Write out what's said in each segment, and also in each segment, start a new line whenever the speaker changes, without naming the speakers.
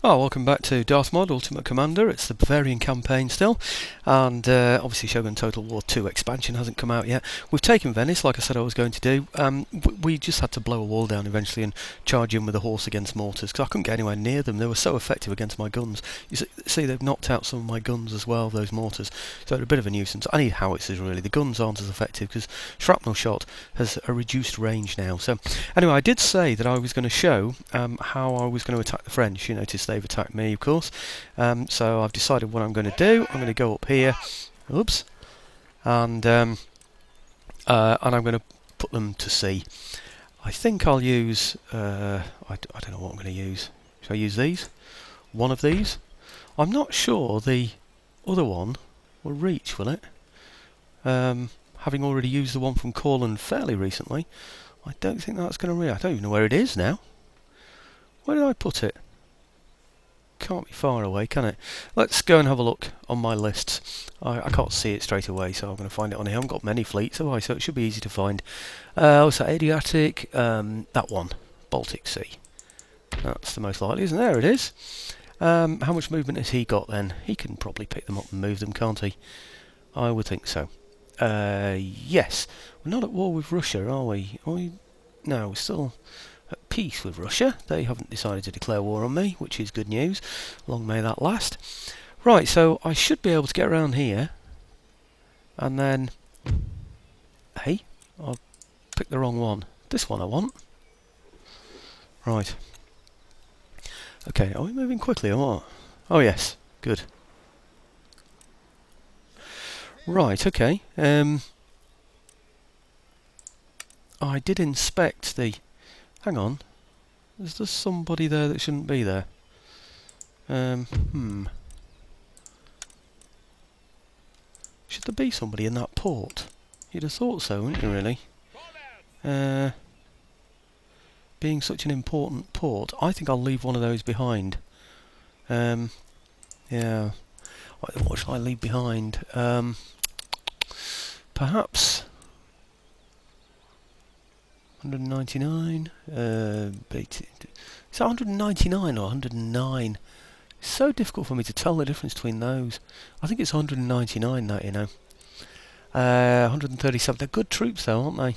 Oh, welcome back to Darthmod Ultimate Commander. It's the Bavarian Campaign still, and obviously Shogun Total War 2 expansion hasn't come out yet. We've taken Venice, like I said I was going to do. We just had to blow a wall down eventually and charge in with a horse against mortars, because I couldn't get anywhere near them. They were so effective against my guns. You see, they've knocked out some of my guns as well, those mortars, so they're a bit of a nuisance. I need howitzers, really. The guns aren't as effective, because shrapnel shot has a reduced range now. So, anyway, I did say that I was going to show how I was going to attack the French. You notice they've attacked me, of course. So I've decided what I'm going to do. I'm going to go up here, oops, and I'm going to put them to sea. I think I'll use. I don't know what I'm going to use. Shall I use these? One of these. I'm not sure the other one will reach, will it? Having already used the one from Corland fairly recently, I don't think that's going to reach. I don't even know where it is now. Where did I put it? Can't be far away, can it? Let's go and have a look on my lists. I can't see it straight away, so I'm going to find it on here. I haven't got many fleets, have I? So it should be easy to find. What's that? Adriatic, that one, Baltic Sea. That's the most likely, isn't there? It is. How much movement has he got then? He can probably pick them up and move them, can't he? I would think so. Yes. We're not at war with Russia, are we? No, we're still at peace with Russia. They haven't decided to declare war on me, which is good news. Long may that last. Right, so I should be able to get around here. And then... Hey, I've picked the wrong one. This one I want. Right. Okay, are we moving quickly or what? Oh yes, good. Right, okay. I did inspect the... Hang on. Is there somebody there that shouldn't be there? Should there be somebody in that port? You'd have thought so, wouldn't you, really? Being such an important port, I think I'll leave one of those behind. Yeah. What shall I leave behind? Perhaps... 199. Is that 199 or 109? It's so difficult for me to tell the difference between those. I think it's 199, that, you know. 137. They're good troops, though, aren't they?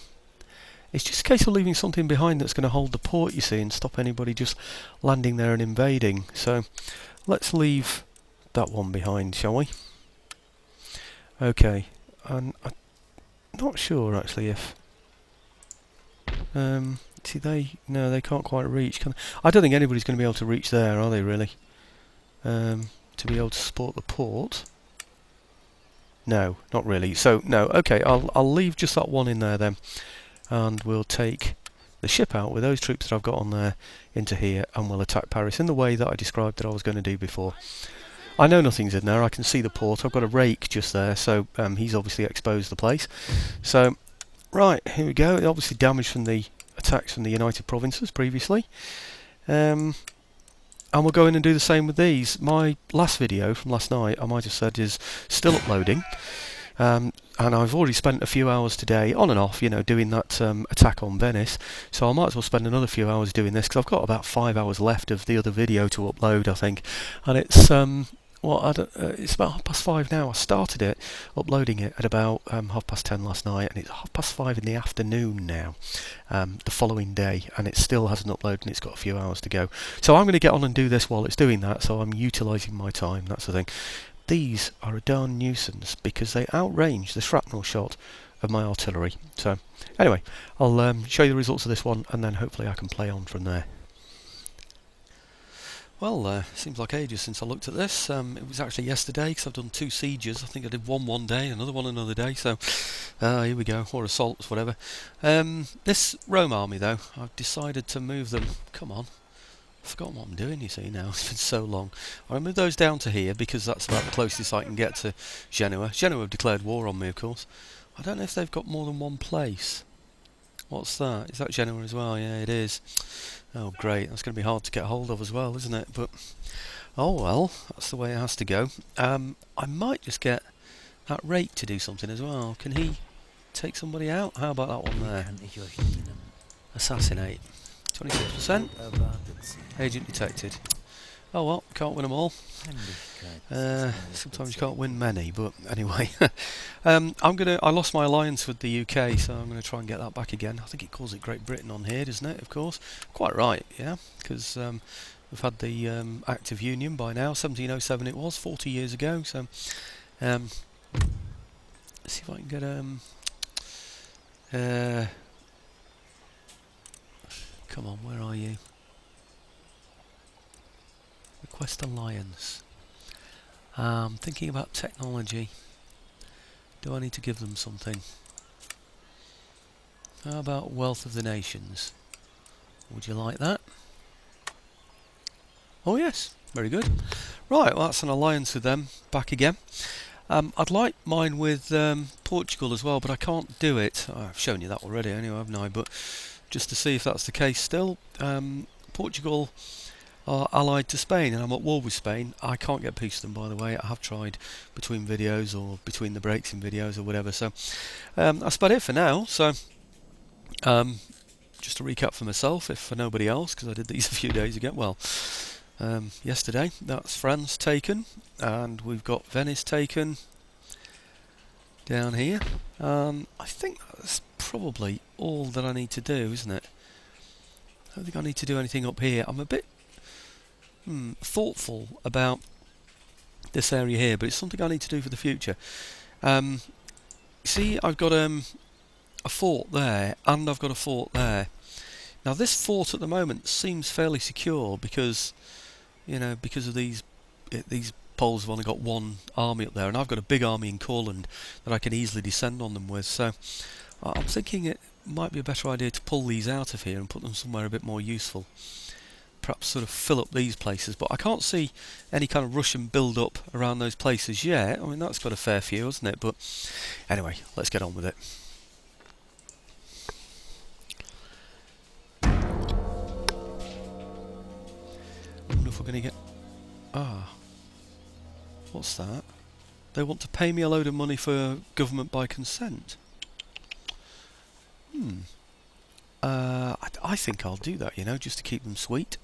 It's just a case of leaving something behind that's going to hold the port, you see, and stop anybody just landing there and invading. So, let's leave that one behind, shall we? Okay. And I'm not sure, actually, if... see, they can't quite reach, can they? I don't think anybody's going to be able to reach there, are they, really? To be able to support the port? No, not really. So, no, okay, I'll leave just that one in there then. And we'll take the ship out with those troops that I've got on there into here, and we'll attack Paris in the way that I described that I was going to do before. I know nothing's in there, I can see the port, I've got a rake just there, so he's obviously exposed the place. So... Right, here we go. Obviously damage from the attacks from the United Provinces previously. And we'll go in and do the same with these. My last video from last night, I might have said, is still uploading. And I've already spent a few hours today, on and off, you know, doing that attack on Venice. So I might as well spend another few hours doing this, because I've got about 5 hours left of the other video to upload, I think. And it's... it's about 5:30 now. I started it, uploading it at about 10:30 last night, and it's 5:30 in the afternoon now, the following day, and it still hasn't uploaded, and it's got a few hours to go. So I'm going to get on and do this while it's doing that, so I'm utilising my time, that's the thing. These are a darn nuisance, because they outrange the shrapnel shot of my artillery. So, anyway, I'll show you the results of this one, and then hopefully I can play on from there. Well, seems like ages since I looked at this. It was actually yesterday, because I've done 2 sieges. I think I did one day, another one another day, so here we go, or assaults, whatever. This Rome army, though, I've decided to move them. Come on, I've forgotten what I'm doing, you see, now. It's been so long. I'll move those down to here, because that's about the closest I can get to Genoa. Genoa have declared war on me, of course. I don't know if they've got more than one place. What's that? Is that Genoa as well? Yeah, it is. Oh, great. That's going to be hard to get hold of as well, isn't it? But, oh well, that's the way it has to go. I might just get that rake to do something as well. Can he take somebody out? How about that one there? Assassinate. 26%. Agent detected. Oh well, can't win them all. Sometimes you can't win many, but anyway. I lost my alliance with the UK, so I'm going to try and get that back again. I think it calls it Great Britain on here, doesn't it? Of course. Quite right, yeah, because we've had the Act of Union by now. 1707 it was, 40 years ago. So, let's see if I can get come on, where are you? Request alliance. Thinking about technology. Do I need to give them something? How about wealth of the nations? Would you like that? Oh yes, very good. Right, well that's an alliance with them, back again. I'd like mine with Portugal as well, but I can't do it. I've shown you that already anyway, haven't I? But just to see if that's the case still. Portugal are allied to Spain, and I'm at war with Spain. I can't get peace with them, by the way. I have tried between videos or between the breaks in videos or whatever. So that's about it for now. So just to recap for myself, if for nobody else, because I did these a few days ago. Well, yesterday. That's France taken, and we've got Venice taken down here. I think that's probably all that I need to do, isn't it? I don't think I need to do anything up here. I'm a bit thoughtful about this area here, but it's something I need to do for the future. See, I've got a fort there, and I've got a fort there. Now this fort at the moment seems fairly secure because, you know, because of these Poles have only got one army up there, and I've got a big army in Courland that I can easily descend on them with. So I'm thinking it might be a better idea to pull these out of here and put them somewhere a bit more useful. Perhaps sort of fill up these places, but I can't see any kind of Russian build-up around those places yet. I mean, that's got a fair few, hasn't it? But anyway, let's get on with it. I wonder if we're going to get... what's that? They want to pay me a load of money for government by consent. I think I'll do that, you know, just to keep them sweet.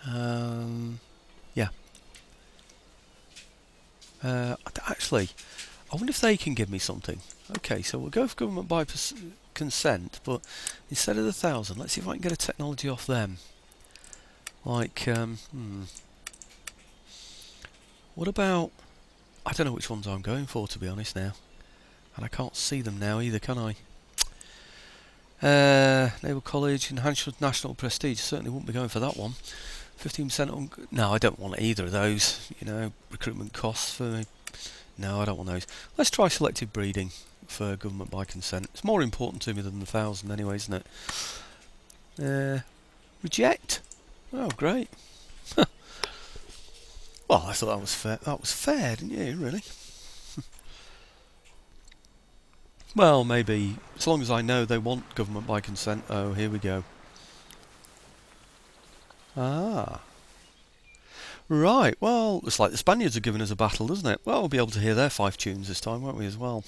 Yeah. Actually, I wonder if they can give me something. Okay, so we'll go for government by consent, but instead of the 1,000, let's see if I can get a technology off them. Like, what about... I don't know which ones I'm going for, to be honest, now. And I can't see them now either, can I? Naval College, enhanced national prestige. Certainly wouldn't be going for that one. 15% on... No, I don't want either of those. You know, recruitment costs for... No, I don't want those. Let's try selective breeding for government by consent. It's more important to me than the 1,000 anyway, isn't it? Reject. Oh, great. Well, I thought that was fair. That was fair, didn't you, really? Well, maybe, as long as I know they want government by consent. Oh, here we go. Ah. Right, well, looks like the Spaniards are giving us a battle, doesn't it? Well, we'll be able to hear their fife tunes this time, won't we, as well?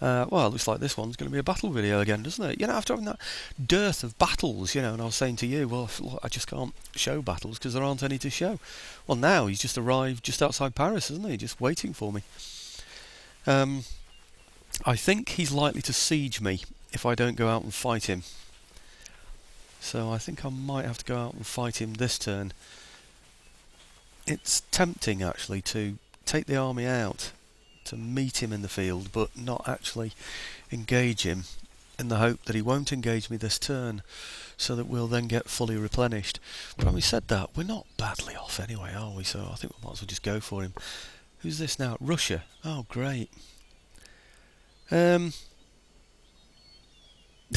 Well, it looks like this one's going to be a battle video again, doesn't it? You know, after having that dearth of battles, you know, and I was saying to you, well, I just can't show battles because there aren't any to show. Well, now he's just arrived just outside Paris, isn't he? Just waiting for me. I think he's likely to siege me if I don't go out and fight him. So I think I might have to go out and fight him this turn. It's tempting, actually, to take the army out to meet him in the field, but not actually engage him, in the hope that he won't engage me this turn, so that we'll then get fully replenished. But having said that, we're not badly off anyway, are we? So I think we might as well just go for him. Who's this now? Russia. Oh, great.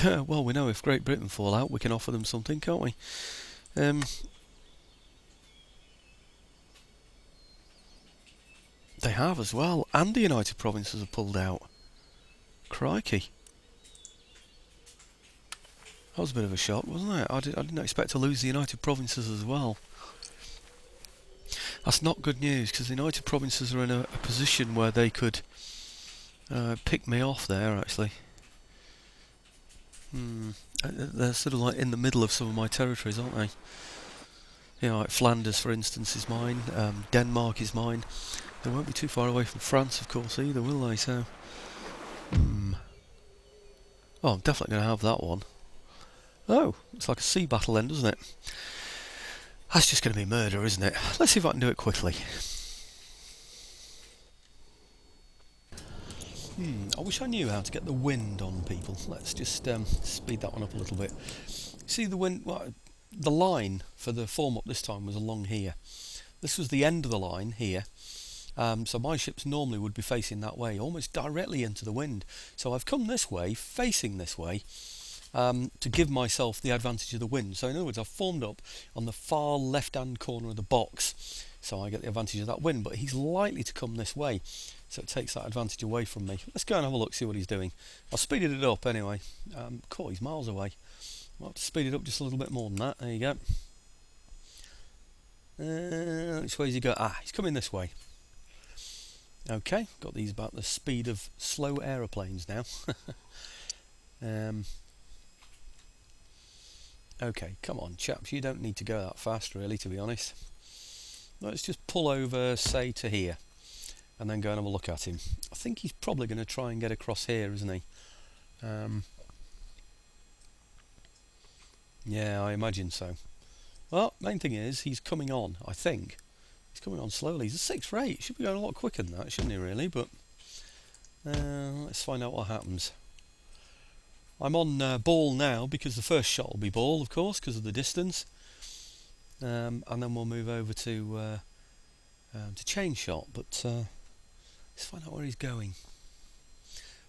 Well, we know if Great Britain fall out, we can offer them something, can't we? They have as well, and the United Provinces have pulled out. Crikey. That was a bit of a shock, wasn't it? I didn't expect to lose the United Provinces as well. That's not good news, because the United Provinces are in a position where they could pick me off there, actually. They're sort of like in the middle of some of my territories, aren't they? You know, like Flanders, for instance, is mine. Denmark is mine. They won't be too far away from France, of course, either, will they? So, oh, I'm definitely going to have that one. Oh, it's like a sea battle then, doesn't it? That's just going to be murder, isn't it? Let's see if I can do it quickly. I wish I knew how to get the wind on people. Let's just speed that one up a little bit. See the wind? Well, the line for the form up this time was along here. This was the end of the line here. So my ships normally would be facing that way, almost directly into the wind. So I've come this way, facing this way, to give myself the advantage of the wind. So in other words, I've formed up on the far left-hand corner of the box, so I get the advantage of that wind. But he's likely to come this way, so it takes that advantage away from me. Let's go and have a look, see what he's doing. I've speeded it up anyway. Cool, he's miles away. I'll have to speed it up just a little bit more than that. There you go. Which way does he go? Ah, he's coming this way. Okay, got these about the speed of slow aeroplanes now. Okay, come on chaps, you don't need to go that fast really, to be honest. Let's just pull over, say, to here, and then go and have a look at him. I think he's probably going to try and get across here, isn't he? Yeah, I imagine so. Well, main thing is, he's coming on, I think. He's coming on slowly. He's a 6 rate. Should be going a lot quicker than that, shouldn't he, really? But let's find out what happens. I'm on ball now because the first shot will be ball, of course, because of the distance. And then we'll move over to chain shot. But let's find out where he's going.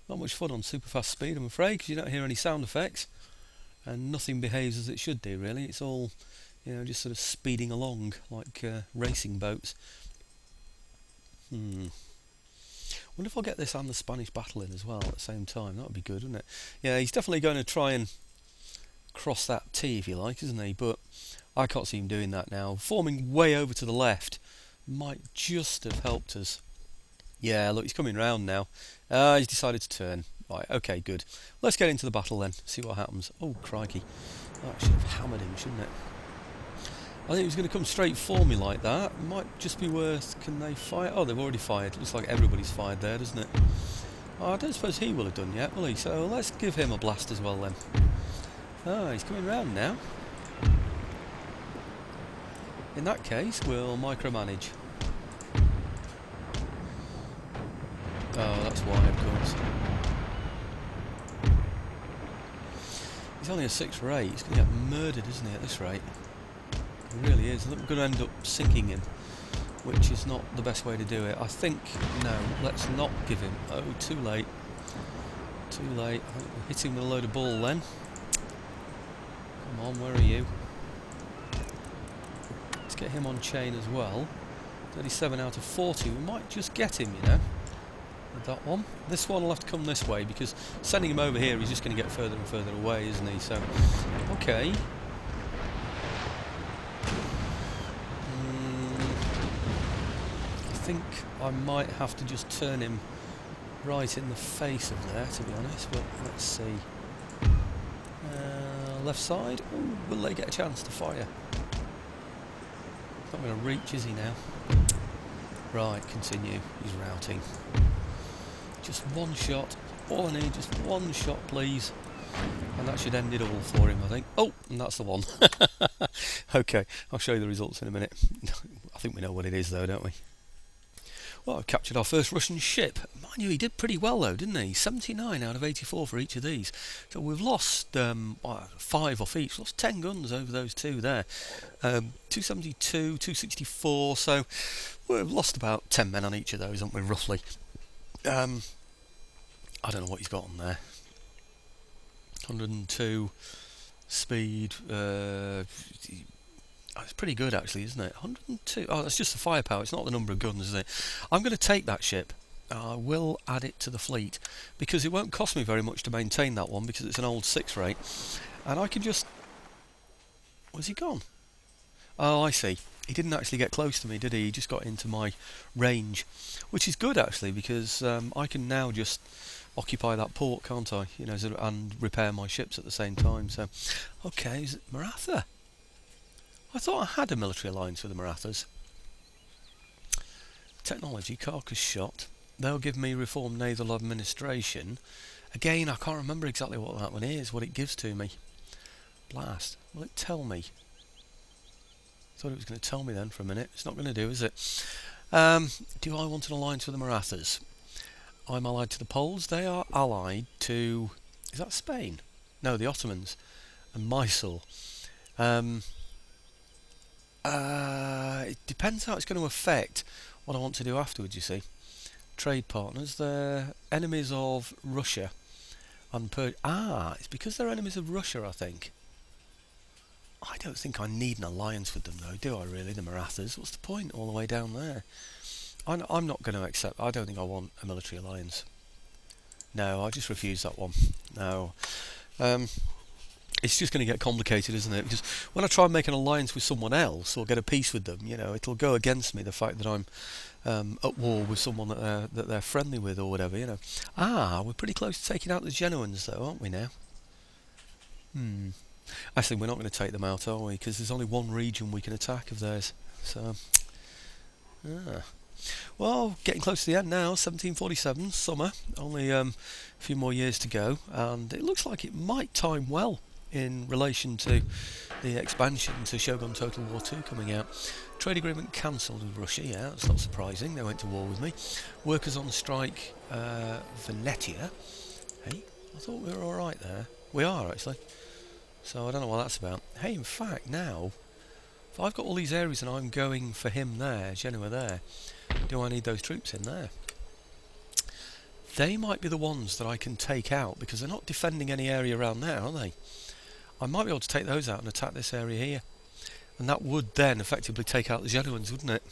Not much fun on super fast speed, I'm afraid, because you don't hear any sound effects, and nothing behaves as it should do. Really, it's all, you know, just sort of speeding along like racing boats. Wonder if I'll get this and the Spanish battle in as well at the same time. That would be good, wouldn't it? Yeah, he's definitely going to try and cross that T, if you like, isn't he? But I can't see him doing that now. Forming way over to the left might just have helped us. Yeah, look, he's coming round now. He's decided to turn. Right, okay, good. Let's get into the battle then, see what happens. Oh, crikey. That should have hammered him, shouldn't it? I think he was going to come straight for me like that. Might just be worth... Can they fire? Oh, they've already fired. Looks like everybody's fired there, doesn't it? Oh, I don't suppose he will have done yet, will he? So let's give him a blast as well then. Oh, he's coming round now. In that case, we'll micromanage. Oh, that's why, of course. He's only a 6 rate. He's going to get murdered, isn't he, at this rate? He really is. I think we're going to end up sinking him, which is not the best way to do it. I think, no, let's not give him. Oh, too late. Too late. I think we're hitting with a load of ball then. Come on, where are you? Let's get him on chain as well. 37 out of 40. We might just get him, you know, with that one. This one will have to come this way, because sending him over here, he's just going to get further and further away, isn't he? So, okay. I think I might have to just turn him right in the face of there, to be honest, but let's see. Left side. Ooh, will they get a chance to fire? Not going to reach, is he now? Right, continue. He's routing. Just one shot. All I need, just one shot, please. And that should end it all for him, I think. Oh, and that's the one. Okay, I'll show you the results in a minute. I think we know what it is, though, don't we? Well, I've captured our first Russian ship. Mind you, he did pretty well, though, didn't he? 79 out of 84 for each of these. So we've lost 5 off each. Lost 10 guns over those two there. 272, 264. So we've lost about 10 men on each of those, haven't we, roughly? I don't know what he's got on there. 102 speed. It's pretty good, actually, isn't it? 102. Oh, that's just the firepower. It's not the number of guns, is it? I'm going to take that ship. I will add it to the fleet, because it won't cost me very much to maintain that one, because it's an old 6 rate. And I can just... Where's he gone? Oh, I see. He didn't actually get close to me, did he? He just got into my range, which is good, actually, because I can now just occupy that port, can't I? You know, and repair my ships at the same time. So, okay, is it Maratha? I thought I had a military alliance with the Marathas. Technology, carcass shot. They'll give me reformed naval administration. Again, I can't remember exactly what that one is, what it gives to me. Blast. Will it tell me? Thought it was going to tell me then for a minute. It's not going to do, is it? Do I want an alliance with the Marathas? I'm allied to the Poles. They are allied to... Is that Spain? No, the Ottomans. And Mysore. It depends how it's going to affect what I want to do afterwards, you see. Trade partners. They're enemies of Russia. And it's because they're enemies of Russia, I think. I don't think I need an alliance with them, though, do I really, the Marathas? What's the point all the way down there? I'm not going to accept... I don't think I want a military alliance. No, I just refuse that one. No. It's just going to get complicated, isn't it? Because when I try and make an alliance with someone else or get a peace with them, you know, it'll go against me, the fact that I'm at war with someone that they're friendly with or whatever, you know. We're pretty close to taking out the Genoans, though, aren't we now? Actually, we're not going to take them out, are we? Because there's only one region we can attack of theirs. So, well, getting close to the end now, 1747, summer, only a few more years to go, and it looks like it might time well in relation to the expansion to Shogun Total War 2 coming out. Trade agreement cancelled with Russia, yeah, that's not surprising, they went to war with me. Workers on strike, Venetia. Hey, I thought we were alright there. We are, actually. So I don't know what that's about. Hey, in fact, now, if I've got all these areas and I'm going for him there, Genoa there, do I need those troops in there? They might be the ones that I can take out, because they're not defending any area around there, are they? I might be able to take those out and attack this area here. And that would then effectively take out the Genoans, wouldn't it?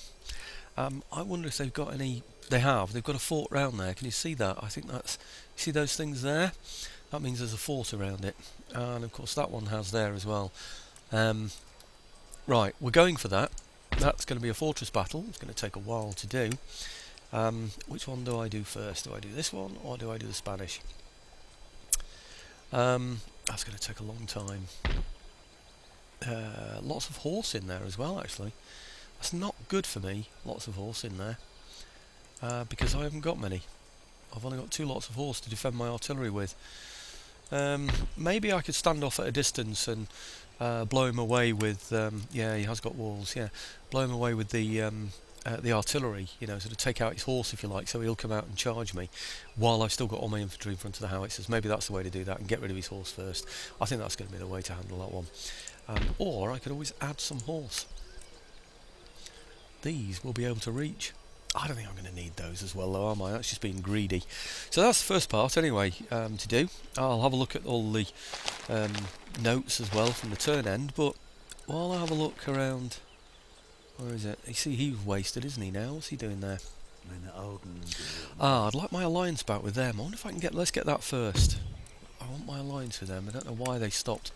I wonder if they've got any... They have. They've got a fort round there. Can you see that? I think that's... You see those things there? That means there's a fort around it. And of course that one has there as well. Right, we're going for that. That's going to be a fortress battle. It's going to take a while to do. Which one do I do first? Do I do this one or do I do the Spanish? That's going to take a long time. Lots of horse in there as well, actually. That's not good for me, lots of horse in there. Because I haven't got many. I've only got 2 lots of horse to defend my artillery with. Maybe I could stand off at a distance and blow him away with... yeah, he has got walls, yeah. Blow him away with the artillery, you know, sort of take out his horse, if you like, so he'll come out and charge me while I've still got all my infantry in front of the howitzers. Maybe that's the way to do that and get rid of his horse first. I think that's going to be the way to handle that one. Or I could always add some horse. These will be able to reach. I don't think I'm going to need those as well, though, am I? That's just being greedy. So that's the first part, anyway, to do. I'll have a look at all the notes as well from the turn end, but while I have a look around... Where is it? You see, he's wasted, isn't he, now? What's he doing there? I'd like my alliance back with them. I wonder if I can get... Let's get that first. I want my alliance with them. I don't know why they stopped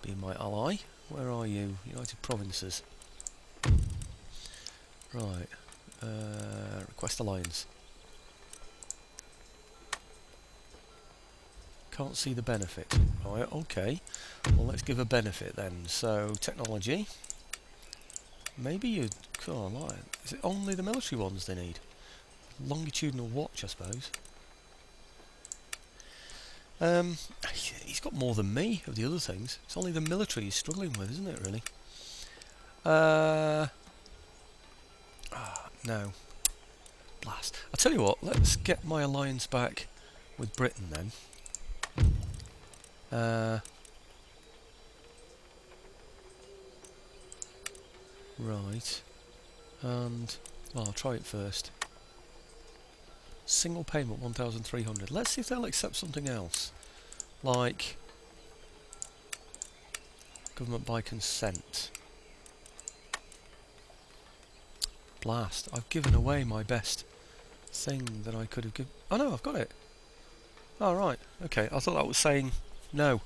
being my ally. Where are you? United Provinces. Right. Request alliance. Can't see the benefit. Right, okay. Well, let's give a benefit then. So, technology. Maybe you... Cool, right. Is it only the military ones they need? Longitudinal watch, I suppose. He's got more than me of the other things. It's only the military he's struggling with, isn't it, really? No. Blast. I'll tell you what, let's get my alliance back with Britain then. Right. And, well, I'll try it first. Single payment 1,300. Let's see if they'll accept something else. Like government by consent. Blast. I've given away my best thing that I could have given. Oh no, I've got it. Oh right. Okay, I thought that was saying no.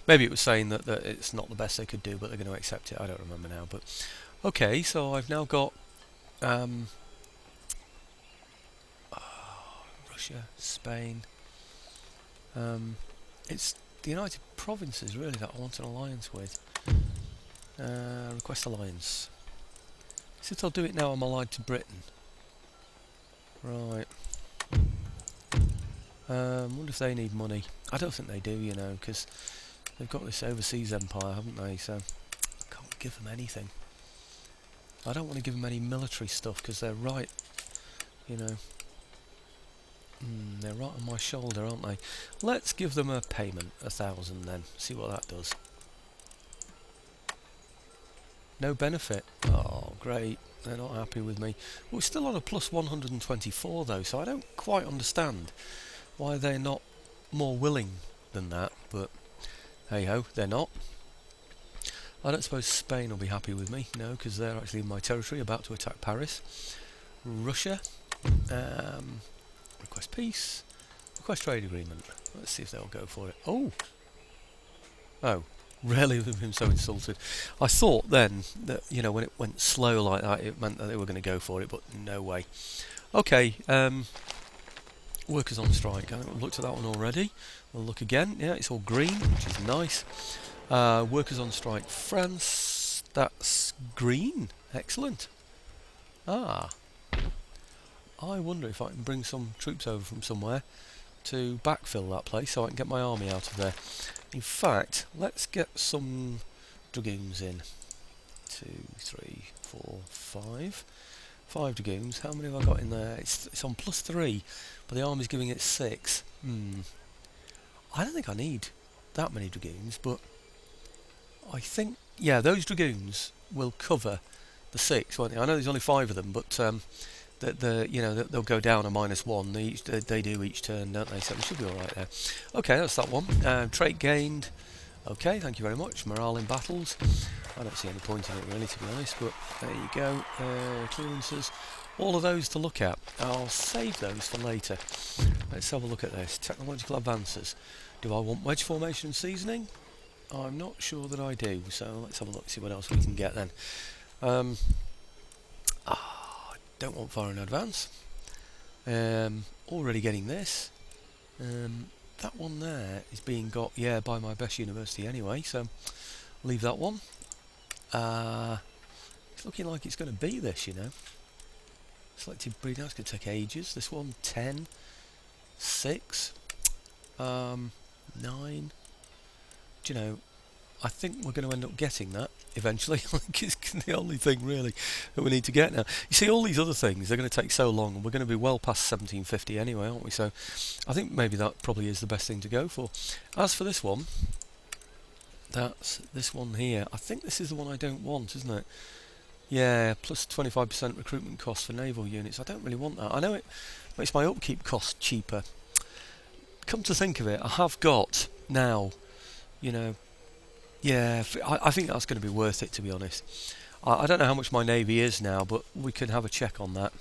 Maybe it was saying that it's not the best they could do, but they're going to accept it. I don't remember now. But okay, so I've now got Russia, Spain. It's the United Provinces really that I want an alliance with. Request alliance. Since I'll do it now, I'm allied to Britain. Right. Wonder if they need money. I don't think they do, you know, because they've got this overseas empire, haven't they? So I can't give them anything. I don't want to give them any military stuff because they're right, you know. They're right on my shoulder, aren't they? Let's give them a payment, 1,000 then. See what that does. No benefit. Oh, great. They're not happy with me. We're still on a plus 124 though, so I don't quite understand why they're not more willing than that, but hey ho, they're not. I don't suppose Spain will be happy with me, no, because they're actually in my territory, about to attack Paris. Russia, request peace, request trade agreement. Let's see if they'll go for it. Oh, rarely have been so insulted. I thought then that, you know, when it went slow like that, it meant that they were going to go for it, but no way. Okay, workers on strike. I've looked at that one already. We'll look again. Yeah, it's all green, which is nice. Workers on strike. France, that's green. Excellent. Ah. I wonder if I can bring some troops over from somewhere to backfill that place so I can get my army out of there. In fact, let's get some dragoons in. 2, 3, 4, 5. 5 dragoons. How many have I got in there? It's on +3, but the army's giving it 6. I don't think I need that many dragoons, but I think, yeah, those dragoons will cover the 6, won't they? I know there's only 5 of them, but you know, they'll go down a -1. They do each turn, don't they? So we should be all right there. Okay, that's that one. Trait gained. Okay, thank you very much. Morale in battles. I don't see any point in it really, to be honest, but there you go. Clearances. All of those to look at. I'll save those for later. Let's have a look at this. Technological advances. Do I want wedge formation and seasoning? I'm not sure that I do, so let's have a look, see what else we can get then. Don't want fire in advance. Already getting this. That one there is being got, yeah, by my best university anyway, so leave that one. It's looking like it's going to be this, you know. Selected breeding house could take ages. This one, 10, 6, 9. Do you know, I think we're going to end up getting that eventually. I think it's the only thing really that we need to get now. You see, all these other things, they're going to take so long, and we're going to be well past 1750 anyway, aren't we? So I think maybe that probably is the best thing to go for. As for this one, that's this one here. I think this is the one I don't want, isn't it? Yeah, plus 25% recruitment cost for naval units. I don't really want that. I know it makes my upkeep cost cheaper. Come to think of it, I have got now, you know, yeah, I think that's going to be worth it, to be honest. I don't know how much my navy is now, but we can have a check on that.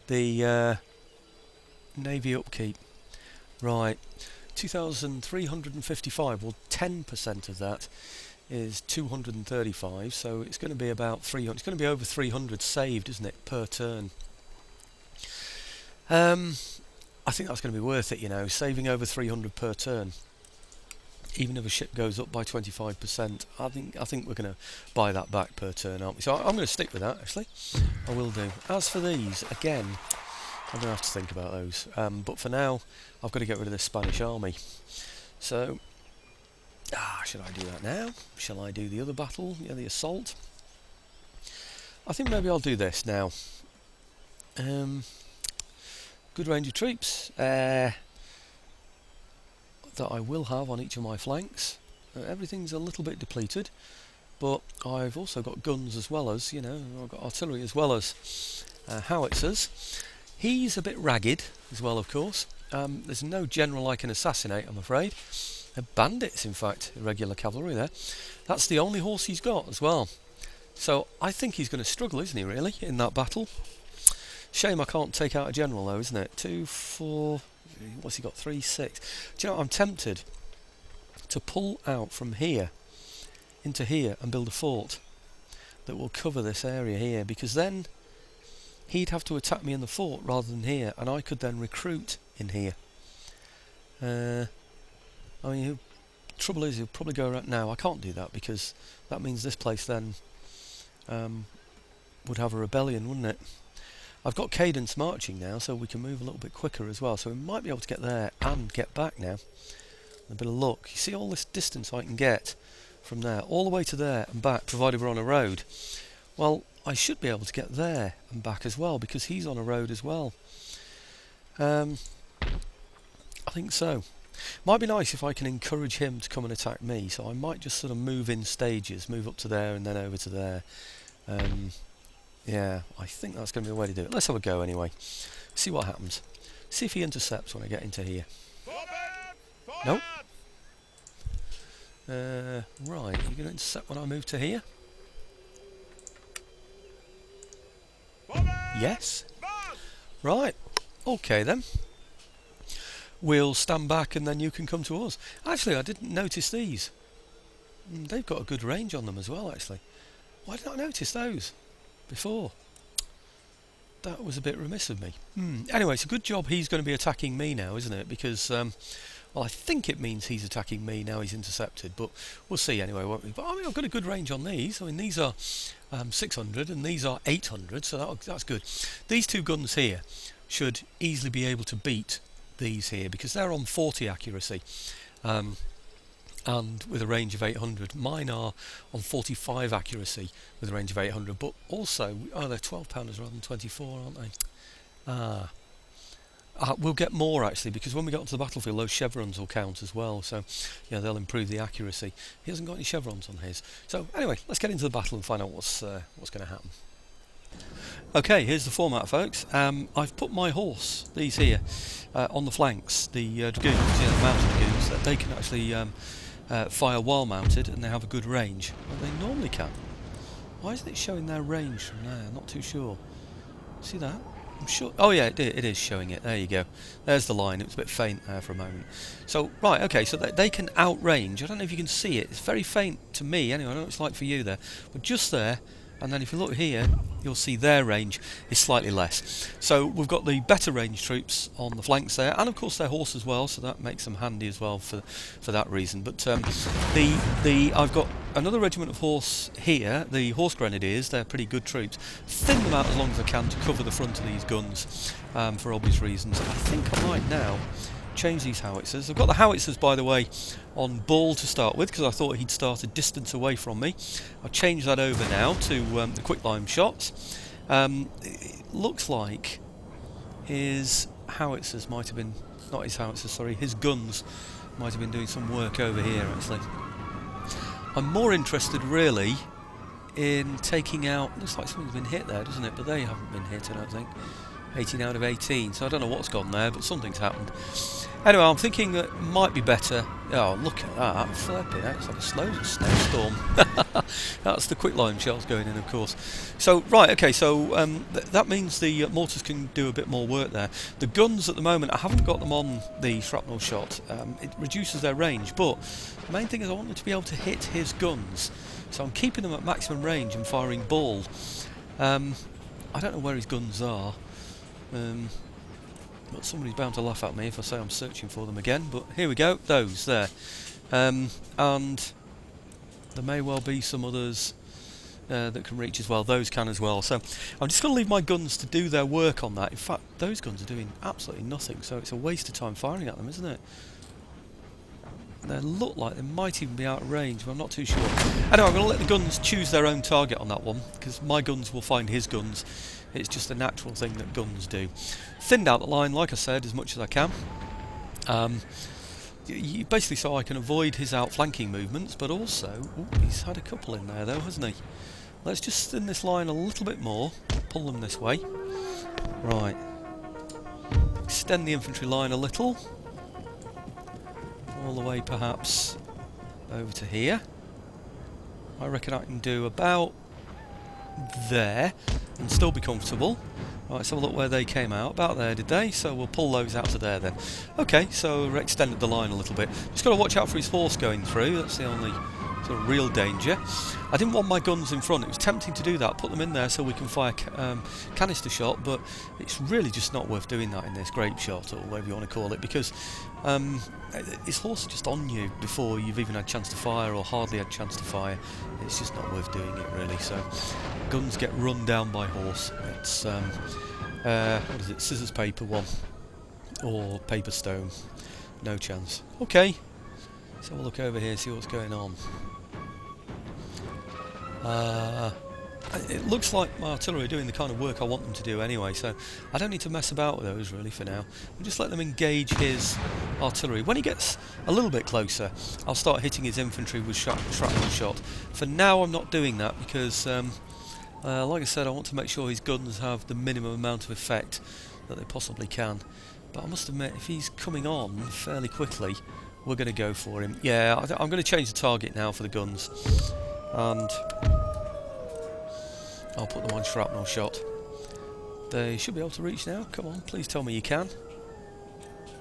The navy upkeep, right, 2,355. Well, 10% of that is 235, so it's going to be about 300. It's going to be over 300 saved, isn't it, per turn? I think that's going to be worth it, you know, saving over 300 per turn. Even if a ship goes up by 25%, I think we're going to buy that back per turn, aren't we? So I'm going to stick with that, actually. I will do. As for these, again, I'm going to have to think about those. But for now, I've got to get rid of this Spanish army. So, should I do that now? Shall I do the other battle? Yeah, the assault. I think maybe I'll do this now. Good range of troops. That I will have on each of my flanks. Everything's a little bit depleted, but I've also got guns as well as, you know, I've got artillery as well as howitzers. He's a bit ragged as well, of course. There's no general I can assassinate, I'm afraid. They're bandits, in fact, irregular cavalry there. That's the only horse he's got as well. So I think he's going to struggle, isn't he, really, in that battle? Shame I can't take out a general, though, isn't it? 2, 4... What's he got? 3, 6. Do you know what? I'm tempted to pull out from here into here and build a fort that will cover this area here, because then he'd have to attack me in the fort rather than here, and I could then recruit in here. I mean, Trouble is, he'll probably go around. No, I can't do that because that means this place then would have a rebellion, wouldn't it? I've got cadence marching now, so we can move a little bit quicker as well. So we might be able to get there and get back now. A bit of luck. You see all this distance I can get from there, all the way to there and back, provided we're on a road. Well, I should be able to get there and back as well, because he's on a road as well. I think so. Might be nice if I can encourage him to come and attack me, so I might just sort of move in stages, move up to there and then over to there. Yeah, I think that's going to be the way to do it. Let's have a go anyway. See what happens. See if he intercepts when I get into here. Nope. Right, you're going to intercept when I move to here? Yes. Right. Okay then. We'll stand back and then you can come to us. Actually, I didn't notice these. They've got a good range on them as well, actually. Why did I not notice those before? That was a bit remiss of me. Anyway, it's a good job he's going to be attacking me now, isn't it? Because, well, I think it means he's attacking me now he's intercepted, but we'll see anyway, won't we? But I mean, I've got a good range on these. I mean, these are 600 and these are 800, so that's good. These two guns here should easily be able to beat these here, because they're on 40 accuracy. And with a range of 800. Mine are on 45 accuracy with a range of 800, but also, they're 12 pounders rather than 24, aren't they? We'll get more actually, because when we get onto the battlefield, those chevrons will count as well, so yeah, they'll improve the accuracy. He hasn't got any chevrons on his. So anyway, let's get into the battle and find out what's going to happen. Okay, here's the format, folks. I've put my horse, these here, on the flanks, the dragoons, the mounted dragoons, that they can actually fire while mounted, and they have a good range. Well, they normally can. Why isn't it showing their range from there? I'm not too sure. See that? I'm sure. Oh yeah, it is showing it. There you go. There's the line. It was a bit faint there for a moment. So right, okay. So they can outrange. I don't know if you can see it. It's very faint to me. Anyway, I don't know what it's like for you there, but just there. And then if you look here, you'll see their range is slightly less. So we've got the better range troops on the flanks there, and of course their horse as well, so that makes them handy as well for that reason. But I've got another regiment of horse here, the horse grenadiers. They're pretty good troops. Thin them out as long as I can to cover the front of these guns for obvious reasons. I think I might now change these howitzers. I've got the howitzers, by the way, on ball to start with, because I thought he'd start a distance away from me. I'll change that over now to the quicklime shots. It looks like his howitzers might have been, not his howitzers, sorry, his guns might have been doing some work over here actually. I'm more interested really in taking out, looks like something's been hit there, doesn't it? But they haven't been hit, I don't think. 18 out of 18, so I don't know what's gone there, but something's happened. Anyway, I'm thinking that it might be better. Oh, look at that, flipping out, it's like a snowstorm. That's the quicklime shells going in, of course. So, right, okay, so that means the mortars can do a bit more work there. The guns at the moment, I haven't got them on the shrapnel shot. It reduces their range, but the main thing is I want them to be able to hit his guns. So I'm keeping them at maximum range and firing ball. I don't know where his guns are. But somebody's bound to laugh at me if I say I'm searching for them again, but here we go, those there. And there may well be some others that can reach as well. Those can as well. So I'm just going to leave my guns to do their work on that. In fact, those guns are doing absolutely nothing, so it's a waste of time firing at them, isn't it? They look like they might even be out of range, but I'm not too sure. Anyway, I'm going to let the guns choose their own target on that one, because my guns will find his guns. It's just a natural thing that guns do. Thinned out the line, like I said, as much as I can. Basically so I can avoid his outflanking movements, but also, he's had a couple in there though, hasn't he? Let's just thin this line a little bit more, pull them this way. Right. Extend the infantry line a little. All the way perhaps over to here. I reckon I can do about there and still be comfortable. Right, let's have a look where they came out. About there, did they? So we'll pull those out to there then. Okay, so we've extended the line a little bit. Just got to watch out for his horse going through. That's the only sort of real danger. I didn't want my guns in front. It was tempting to do that, put them in there so we can fire canister shot, but it's really just not worth doing that in this grape shot, or whatever you want to call it, because his horse is just on you before you've even had a chance to fire, or hardly had a chance to fire. It's just not worth doing it, really. So guns get run down by horse. It's what is it, scissors paper one, or paper stone. No chance. Okay, so we'll look over here, see what's going on. It looks like my artillery are doing the kind of work I want them to do anyway, so I don't need to mess about with those really for now. We'll just let them engage his artillery. When he gets a little bit closer, I'll start hitting his infantry with shrapnel shot. For now I'm not doing that because, like I said, I want to make sure his guns have the minimum amount of effect that they possibly can. But I must admit, if he's coming on fairly quickly, we're going to go for him. Yeah, I'm going to change the target now for the guns. And I'll put them on shrapnel shot. They should be able to reach now. Come on, please tell me you can.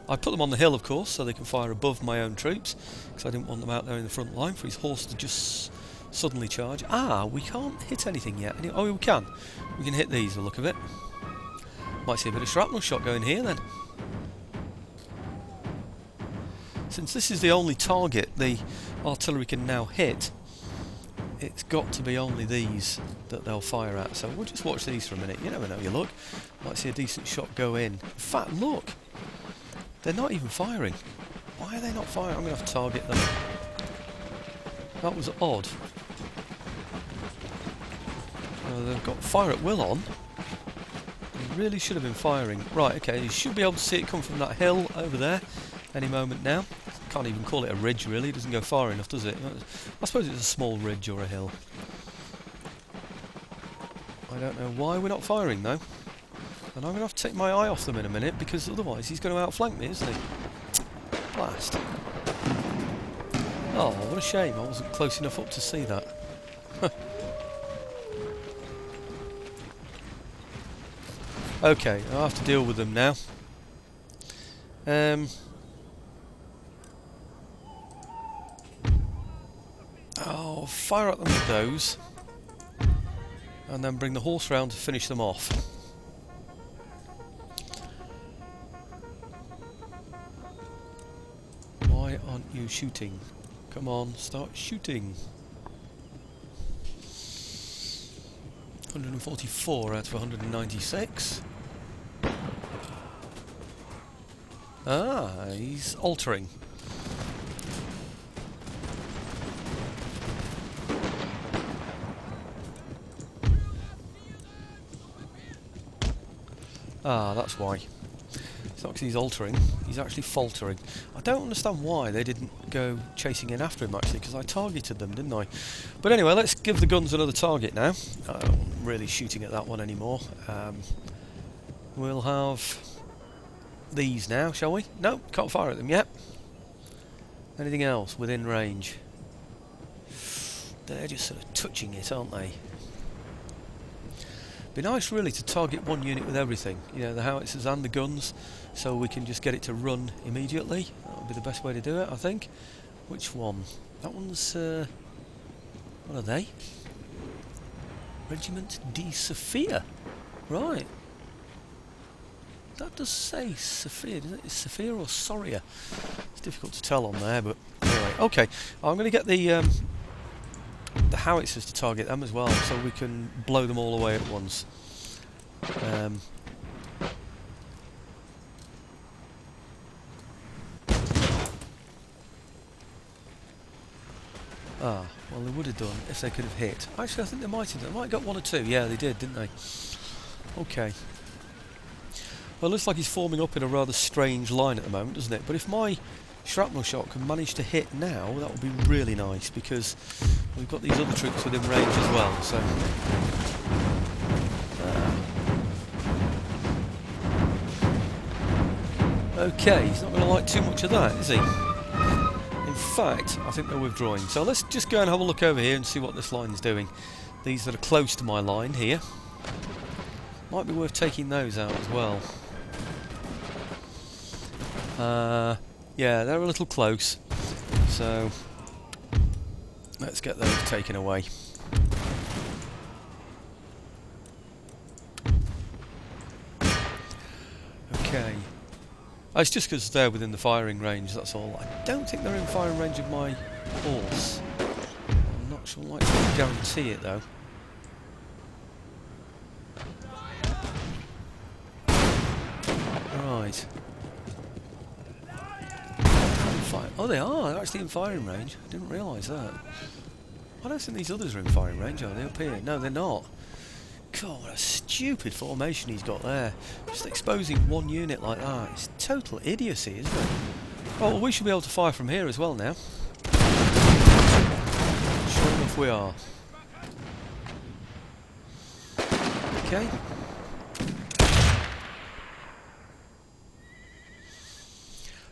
I put them on the hill, of course, so they can fire above my own troops, because I didn't want them out there in the front line for his horse to just suddenly charge. Ah, we can't hit anything yet. Oh, we can. We can hit these, the look of it. Might see a bit of shrapnel shot going here then. Since this is the only target the artillery can now hit, it's got to be only these that they'll fire at. So we'll just watch these for a minute. You never know, you look. Might see a decent shot go in. In fact, look! They're not even firing. Why are they not firing? I'm going to have to target them. That was odd. They've got fire at will on. They really should have been firing. Right, okay, you should be able to see it come from that hill over there any moment now. Can't even call it a ridge really, it doesn't go far enough, does it? I suppose it's a small ridge or a hill. I don't know why we're not firing though. And I'm going to have to take my eye off them in a minute, because otherwise he's going to outflank me, isn't he? Blast. Oh, what a shame, I wasn't close enough up to see that. Okay, I'll have to deal with them now. I'll fire at them with those, and then bring the horse round to finish them off. Why aren't you shooting? Come on, start shooting. 144 out of 196. Ah, he's altering. Ah, that's why. It's not because he's altering, he's actually faltering. I don't understand why they didn't go chasing in after him actually, because I targeted them, didn't I? But anyway, let's give the guns another target now. I'm not really shooting at that one anymore. We'll have these now, shall we? No, can't fire at them yet. Anything else within range? They're just sort of touching it, aren't they? Be nice really to target one unit with everything, you know, the howitzers and the guns, so we can just get it to run immediately. That would be the best way to do it, I think. Which one? That one's what are they? Regiment de Sophia. Right. That does say Sophia, doesn't it? Is Sophia or Soria? It's difficult to tell on there, but anyway. Okay, I'm going to get the howitzers to target them as well, so we can blow them all away at once. Well they would have done if they could have hit. Actually I think they might have done. They might have got one or two. Yeah, they did, didn't they? Okay. Well, it looks like he's forming up in a rather strange line at the moment, doesn't it? But if my shrapnel shot can manage to hit now, that would be really nice, because we've got these other troops within range as well, so... Okay, he's not going to like too much of that, is he? In fact, I think they're withdrawing. So let's just go and have a look over here and see what this line's doing. These that are close to my line here. Might be worth taking those out as well. Yeah, they're a little close, so Let's get those taken away. Okay. It's just because they're within the firing range, that's all. I don't think they're in firing range of my horse. I'm not sure, I can guarantee it though. Right. Oh, they are. They're actually in firing range. I didn't realise that. I don't think these others are in firing range, are they, up here? No, they're not. God, what a stupid formation he's got there. Just exposing one unit like that. It's total idiocy, isn't it? Oh, well, we should be able to fire from here as well now. Sure enough we are. Okay.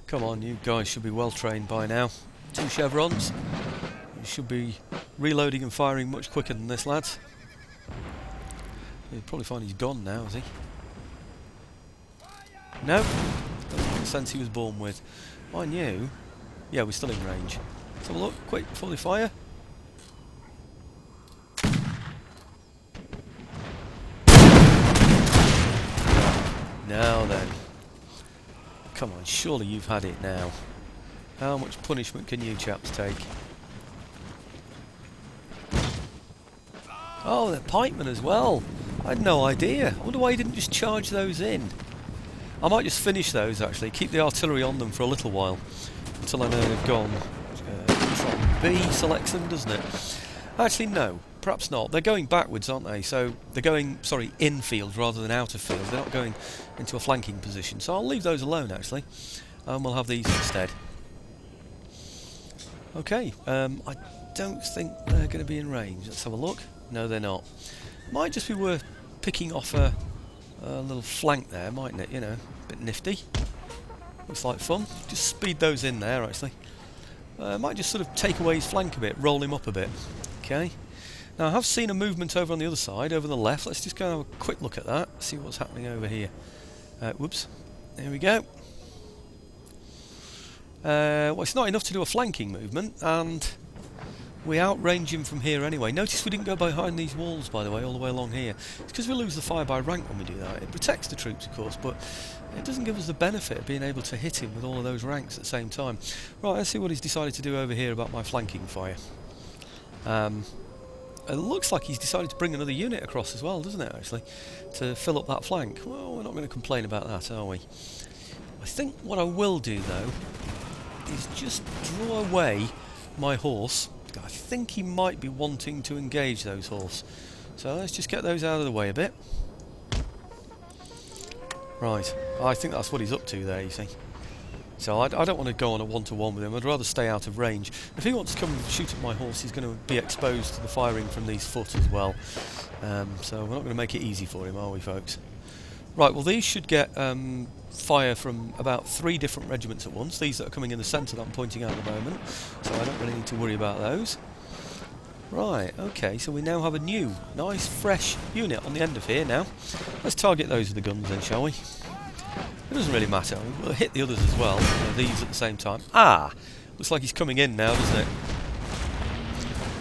Come on, you guys should be well trained by now. 2 chevrons. You should be reloading and firing much quicker than this, lads. You'll probably find he's gone now, is he? No? That's not the sense he was born with. I knew. Yeah, we're still in range. Let's have a look, quick, before they fire. Now then. Come on, surely you've had it now. How much punishment can you chaps take? Oh, they're pikemen as well. I had no idea. I wonder why he didn't just charge those in. I might just finish those actually, keep the artillery on them for a little while. Until I know they've gone. Control B selects them, doesn't it? Actually no, perhaps not. They're going backwards, aren't they? So they're going, sorry, infield rather than out of field. They're not going into a flanking position. So I'll leave those alone actually. And we'll have these instead. Okay, I don't think they're going to be in range. Let's have a look. No, they're not. Might just be worth picking off a little flank there, mightn't it? You know, a bit nifty. Looks like fun. Just speed those in there, actually. Might just sort of take away his flank a bit, roll him up a bit. Okay. Now, I have seen a movement over on the other side, over the left. Let's just go and have a quick look at that, see what's happening over here. Whoops. There we go. Well, it's not enough to do a flanking movement, and we outrange him from here anyway. Notice we didn't go behind these walls, by the way, all the way along here. It's because we lose the fire by rank when we do that. It protects the troops, of course, but it doesn't give us the benefit of being able to hit him with all of those ranks at the same time. Right, let's see what he's decided to do over here about my flanking fire. It looks like he's decided to bring another unit across as well, doesn't it, actually, to fill up that flank. Well, we're not going to complain about that, are we? I think what I will do, though, is just draw away my horse. I think he might be wanting to engage those horse. So let's just get those out of the way a bit. Right, I think that's what he's up to there, you see. So I don't want to go on a one-to-one with him. I'd rather stay out of range. If he wants to come and shoot at my horse, he's going to be exposed to the firing from these foot as well. So we're not going to make it easy for him, are we, folks? Right, well, these should get fire from about 3 different regiments at once. These that are coming in the centre that I'm pointing out at the moment. So I don't really need to worry about those. Right, okay, so we now have a new, nice, fresh unit on the end of here now. Let's target those with the guns then, shall we? It doesn't really matter. We'll hit the others as well, these at the same time. Ah! Looks like he's coming in now, doesn't it?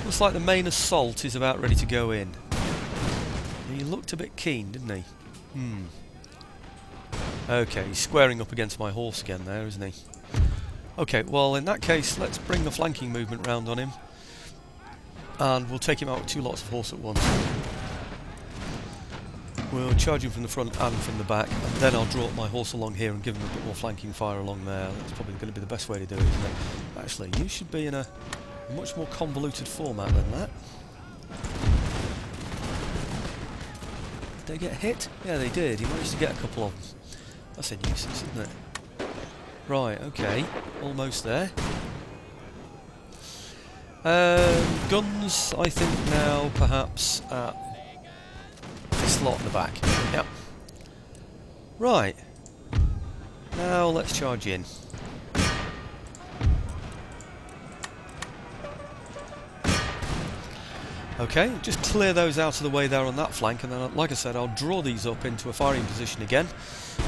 Looks like the main assault is about ready to go in. He looked a bit keen, didn't he? Okay, he's squaring up against my horse again there, isn't he? Okay, well in that case, let's bring the flanking movement round on him. And we'll take him out with 2 lots of horse at once. We'll charge him from the front and from the back, and then I'll draw up my horse along here and give him a bit more flanking fire along there. That's probably going to be the best way to do it, isn't it? Actually, you should be in a much more convoluted format than that. Did they get hit? Yeah, they did. He managed to get a couple of them. That's a nuisance, isn't it? Right, okay. Almost there. Guns, I think now, perhaps, at the slot in the back. Yep. Right. Now let's charge in. Okay, just clear those out of the way there on that flank, and then, like I said, I'll draw these up into a firing position again,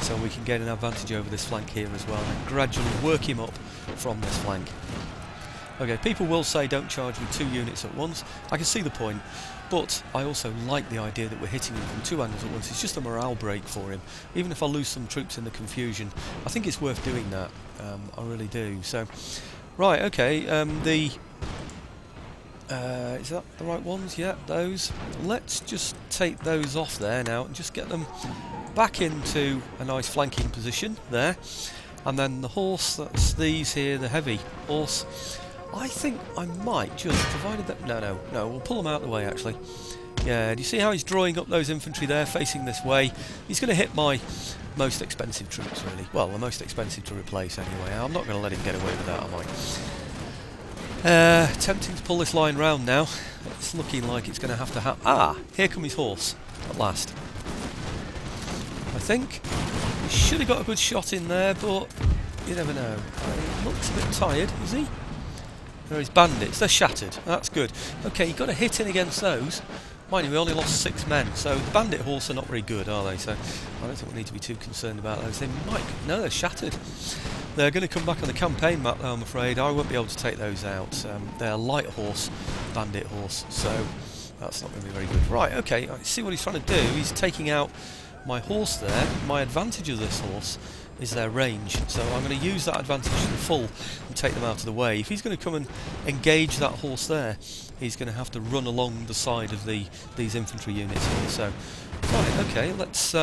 so we can gain an advantage over this flank here as well, and gradually work him up from this flank. Okay, people will say don't charge with 2 units at once. I can see the point, but I also like the idea that we're hitting him from 2 angles at once. It's just a morale break for him. Even if I lose some troops in the confusion, I think it's worth doing that. I really do. So, right, okay, is that the right ones? Yeah, those. Let's just take those off there now and just get them back into a nice flanking position there. And then the horse, that's these here, the heavy horse. I think I might just, provided that... No, we'll pull them out of the way actually. Yeah, do you see how he's drawing up those infantry there, facing this way? He's going to hit my most expensive troops, really. Well, the most expensive to replace anyway. I'm not going to let him get away with that, am I? Attempting to pull this line round now. It's looking like it's going to have to happen. Ah, here comes his horse, at last. I think he should have got a good shot in there, but you never know. He looks a bit tired, is he? There are his bandits, they're shattered, that's good. Okay, you've got to hit in against those. Mind you, we only lost 6 men, so the bandit horse are not very good, are they? So I don't think we need to be too concerned about those. They might... No, they're shattered. They're going to come back on the campaign map, though, I'm afraid. I won't be able to take those out. They're light horse, bandit horse, so that's not going to be very good. Right, okay, I see what he's trying to do. He's taking out my horse there. My advantage of this horse is their range, so I'm going to use that advantage to the full and take them out of the way. If he's going to come and engage that horse there, he's going to have to run along the side of these infantry units here. So, right, okay, let's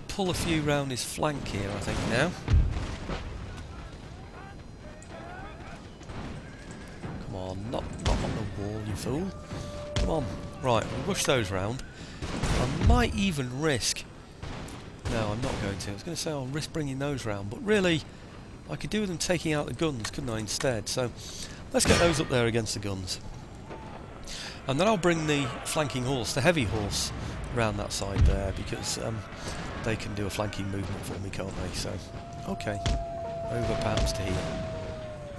pull a few round his flank here, I think, now. Come on, not on the wall, you fool. Come on. Right, we'll rush those round. I might even risk... No, I'm not going to. I was going to say I'll risk bringing those round, but really, I could do with them taking out the guns, couldn't I, instead? So, let's get those up there against the guns. And then I'll bring the flanking horse, the heavy horse, around that side there, because they can do a flanking movement for me, can't they? So, okay. Over perhaps to here.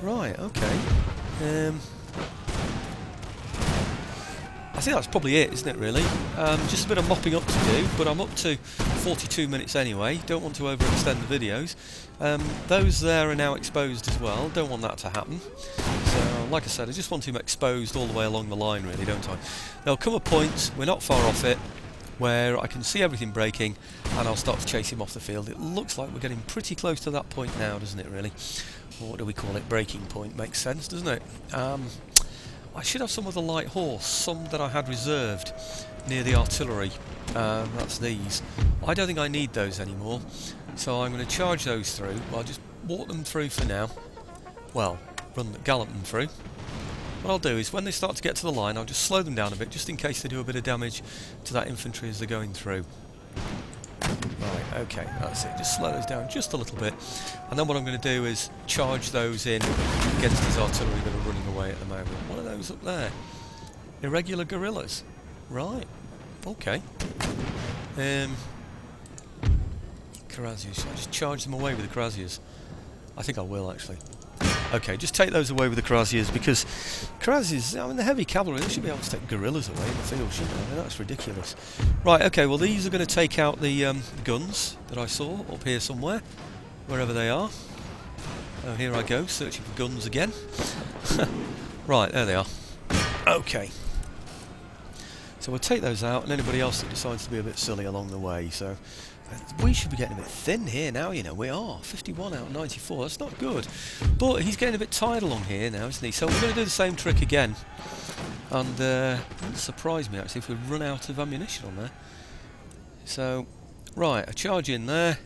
Right, okay. I think that's probably it, isn't it, really? Just a bit of mopping up to do, but I'm up to 42 minutes anyway. Don't want to overextend the videos. Those there are now exposed as well. Don't want that to happen. So, like I said, I just want him exposed all the way along the line, really, don't I? There'll come a point, we're not far off it, where I can see everything breaking, and I'll start to chase him off the field. It looks like we're getting pretty close to that point now, doesn't it, really? Or what do we call it? Breaking point. Makes sense, doesn't it? I should have some of the light horse, some that I had reserved near the artillery. That's these. I don't think I need those anymore, so I'm going to charge those through. I'll just walk them through for now. Well, gallop them through. What I'll do is, when they start to get to the line, I'll just slow them down a bit, just in case they do a bit of damage to that infantry as they're going through. Right, okay, that's it. Just slow those down just a little bit. And then what I'm going to do is charge those in against his artillery that are running away at the moment. What are those up there? Irregular guerrillas. Right, okay. Cuirassiers. Should I just charge them away with the cuirassiers? I think I will, actually. Okay, just take those away with the cuirassiers, because cuirassiers, I mean, the heavy cavalry, they should be able to take guerrillas away in the field, shouldn't they? I mean, that's ridiculous. Right, okay, well, these are going to take out the guns that I saw up here somewhere, wherever they are. Oh, here I go, searching for guns again. Right, there they are. Okay. So we'll take those out, and anybody else that decides to be a bit silly along the way, so... We should be getting a bit thin here now, you know, we are. 51 out of 94, that's not good. But he's getting a bit tired along here now, isn't he? So we're going to do the same trick again. And it wouldn't surprise me, actually, if we run out of ammunition on there. So, right, a charge in there.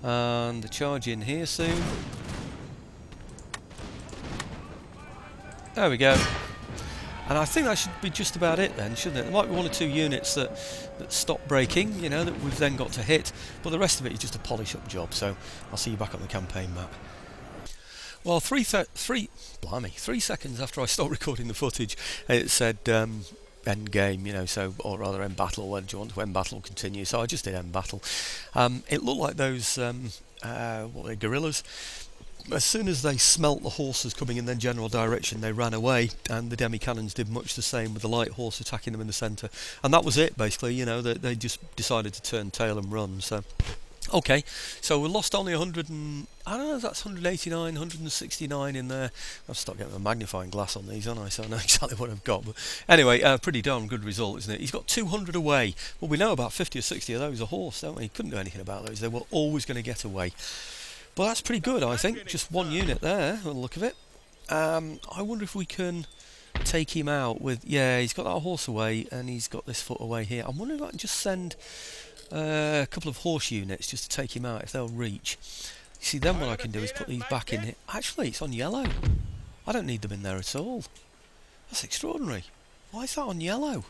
And a charge in here soon. There we go. And I think that should be just about it then, shouldn't it? There might be 1 or 2 units that stop breaking, you know, that we've then got to hit, but the rest of it is just a polish-up job, so I'll see you back on the campaign map. Well, 3 seconds after I stopped recording the footage, it said end game, you know, so, or rather end battle, when do you want to end battle or continue, so I just did end battle. It looked like those guerrillas. As soon as they smelt the horses coming in their general direction, they ran away, and the demi-cannons did much the same with the light horse attacking them in the centre. And that was it, basically, you know, they just decided to turn tail and run. So Okay, so we lost only 100 and... I don't know if that's 189, 169 in there. I've stopped getting a magnifying glass on these, aren't I? So I know exactly what I've got. But anyway, pretty darn good result, isn't it? He's got 200 away. Well, we know about 50 or 60 of those are horse, don't we? Couldn't do anything about those. They were always going to get away. But that's pretty good, I think. Just one unit there, by the look of it. I wonder if we can take him out with... Yeah, he's got that horse away, and he's got this foot away here. I'm wondering if I can just send... a couple of horse units just to take him out if they'll reach. You see, then what I can do is put these back in here. Actually, it's on yellow. I don't need them in there at all. That's extraordinary. Why is that on yellow?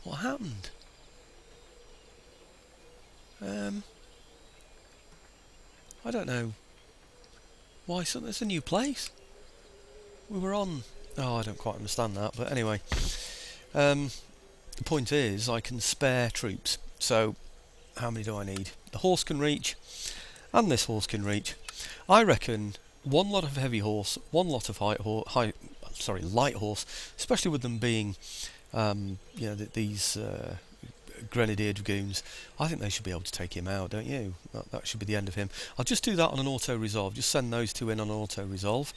What happened? I don't know. Why? So there's a new place. We were on... Oh, I don't quite understand that. But anyway. The point is, I can spare troops. So, how many do I need? The horse can reach, and this horse can reach. I reckon one lot of heavy horse, one lot of light horse, especially with them being, these Grenadier Dragoons. I think they should be able to take him out, don't you? That should be the end of him. I'll just do that on an auto-resolve. Just send those two in on auto-resolve.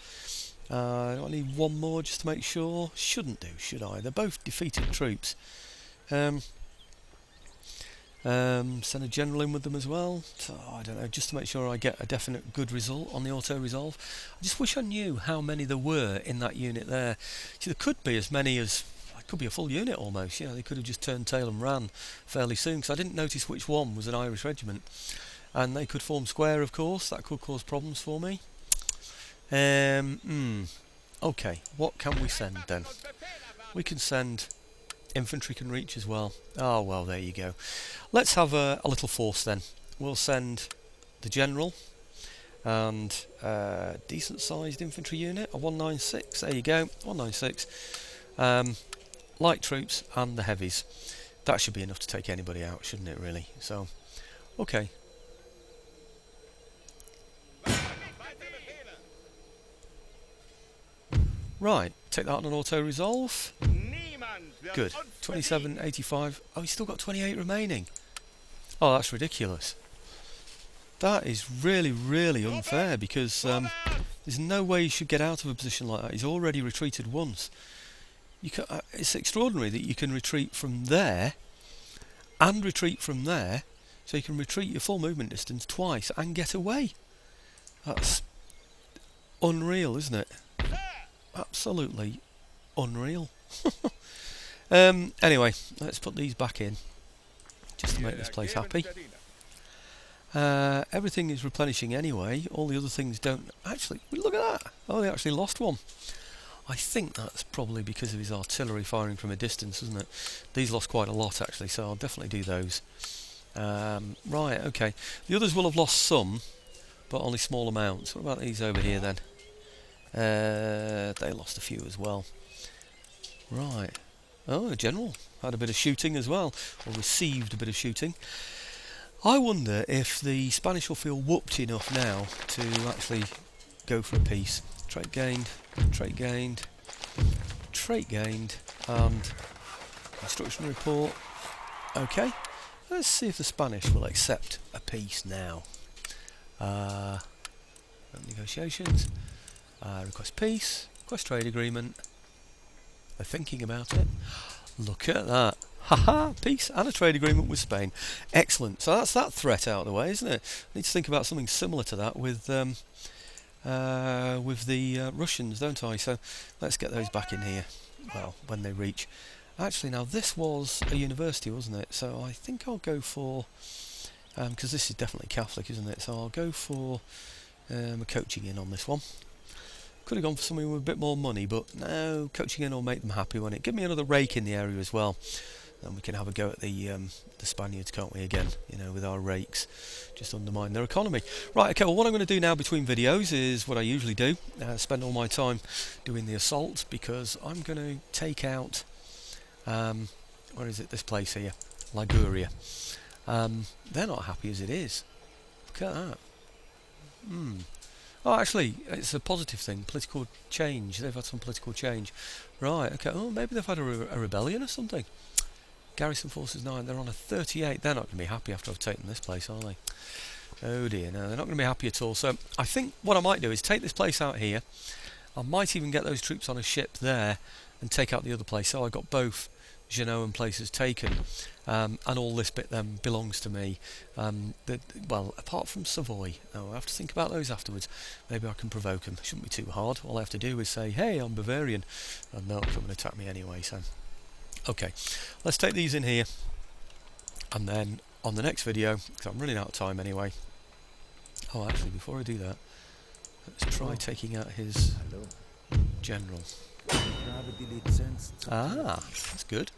I need one more just to make sure. Shouldn't do, should I? They're both defeated troops. Send a general in with them as well. So, I don't know, just to make sure I get a definite good result on the auto-resolve. I just wish I knew how many there were in that unit there. See, there could be as many as... It could be a full unit almost. You know, they could have just turned tail and ran fairly soon, because I didn't notice which one was an Irish regiment. And they could form square, of course. That could cause problems for me. Okay, what can we send then? We can send... Infantry can reach as well. Oh, well, there you go. Let's have a little force then. We'll send the general and a decent sized infantry unit, a 196. There you go, 196. Light troops and the heavies. That should be enough to take anybody out, shouldn't it, really? So, okay. Right, take that on an auto-resolve. Good. 27.85. Oh, he's still got 28 remaining. Oh, that's ridiculous. That is really, really unfair, because there's no way he should get out of a position like that. He's already retreated once. You can, it's extraordinary that you can retreat from there and retreat from there, so you can retreat your full movement distance twice and get away. That's unreal, isn't it? Absolutely unreal. Anyway, let's put these back in just to make this place happy. Everything is replenishing anyway. All the other things don't... Actually, look at that! Oh, they actually lost one. I think that's probably because of his artillery firing from a distance, isn't it? These lost quite a lot, actually, so I'll definitely do those. Right, okay. The others will have lost some, but only small amounts. What about these over here, then? They lost a few as well. Right. Oh, a general had a bit of shooting as well, or received a bit of shooting. I wonder if the Spanish will feel whooped enough now to actually go for a peace. Trait gained, trait gained, trait gained, and construction report. Okay, let's see if the Spanish will accept a peace now. Negotiations, request peace, request trade agreement. They're thinking about it. Look at that. Haha, peace and a trade agreement with Spain. Excellent. So that's that threat out of the way, isn't it? I need to think about something similar to that with the Russians, don't I? So let's get those back in here. Well, when they reach. Actually, now this was a university, wasn't it? So I think I'll go for... because this is definitely Catholic, isn't it? So I'll go for a coaching in on this one. Could have gone for something with a bit more money, but no, coaching in will make them happy, won't it? Give me another rake in the area as well. Then we can have a go at the Spaniards, can't we, again, you know, with our rakes. Just undermine their economy. Right, okay, well, what I'm going to do now between videos is what I usually do. Spend all my time doing the assault, because I'm going to take out... where is it? This place here. Liguria. They're not happy as it is. Look at that. Oh, actually, it's a positive thing. Political change. They've had some political change. Right, okay. Oh, maybe they've had a rebellion or something. Garrison forces 9, they're on a 38. They're not going to be happy after I've taken this place, are they? Oh dear, no, they're not going to be happy at all. So I think what I might do is take this place out here. I might even get those troops on a ship there and take out the other place. So I got both Genoan places taken, and all this bit then belongs to me. Well, apart from Savoy, I'll have to think about those afterwards. Maybe I can provoke them. Shouldn't be too hard. All I have to do is say, "Hey, I'm Bavarian," and they'll come and attack me anyway. So, okay, let's take these in here, and then on the next video, because I'm running out of time anyway. Oh, actually, before I do that, let's try taking out his general. Ah, that's good.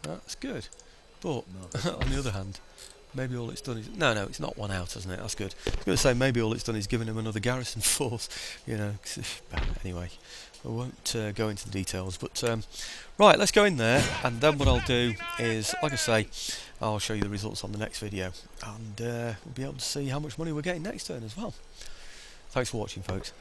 That's good. But on the other hand, maybe all it's done is no, it's not one out, hasn't it? That's good. I was going to say maybe all it's done is given him another garrison force. You know. Anyway, I won't go into the details. But right, let's go in there, and then what I'll do is, like I say, I'll show you the results on the next video, and we'll be able to see how much money we're getting next turn as well. Thanks for watching, folks.